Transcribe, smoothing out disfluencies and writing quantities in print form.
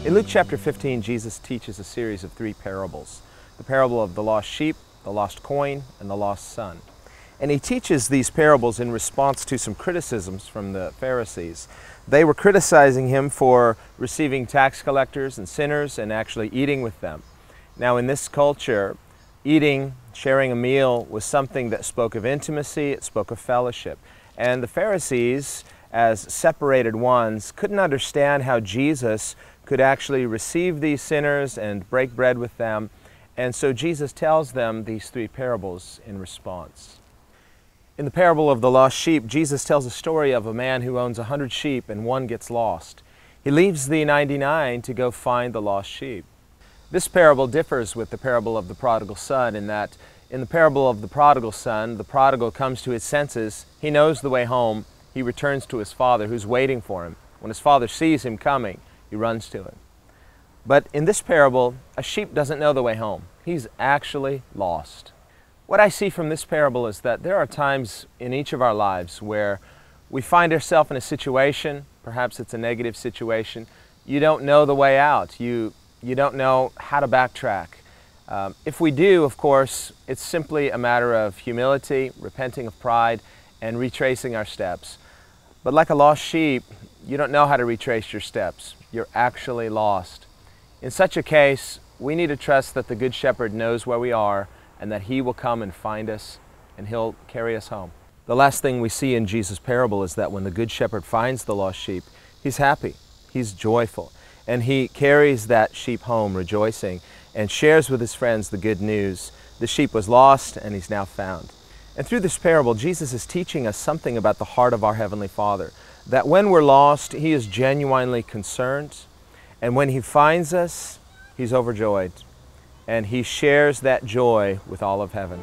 In Luke chapter 15, Jesus teaches a series of 3 parables. The parable of the lost sheep, the lost coin, and the lost son. And he teaches these parables in response to some criticisms from the Pharisees. They were criticizing him for receiving tax collectors and sinners and actually eating with them. Now in this culture, eating, sharing a meal was something that spoke of intimacy, it spoke of fellowship. And the Pharisees, as separated ones, couldn't understand how Jesus could actually receive these sinners and break bread with them. And so Jesus tells them these 3 parables in response. In the parable of the lost sheep, Jesus tells a story of a man who owns 100 sheep and one gets lost. He leaves the 99 to go find the lost sheep. This parable differs with the parable of the prodigal son in that in the parable of the prodigal son, the prodigal comes to his senses, he knows the way home, he returns to his father who's waiting for him. When his father sees him coming, he runs to him. But in this parable, a sheep doesn't know the way home. He's actually lost. What I see from this parable is that there are times in each of our lives where we find ourselves in a situation, perhaps it's a negative situation, you don't know the way out, you don't know how to backtrack. If we do, of course, it's simply a matter of humility, repenting of pride, and retracing our steps. But like a lost sheep, you don't know how to retrace your steps. You're actually lost. In such a case, we need to trust that the Good Shepherd knows where we are and that He will come and find us and He'll carry us home. The last thing we see in Jesus' parable is that when the Good Shepherd finds the lost sheep, He's happy, He's joyful, and He carries that sheep home rejoicing and shares with His friends the good news. The sheep was lost and he's now found. And through this parable, Jesus is teaching us something about the heart of our Heavenly Father, that when we're lost, He is genuinely concerned, and when He finds us, He's overjoyed, and He shares that joy with all of heaven.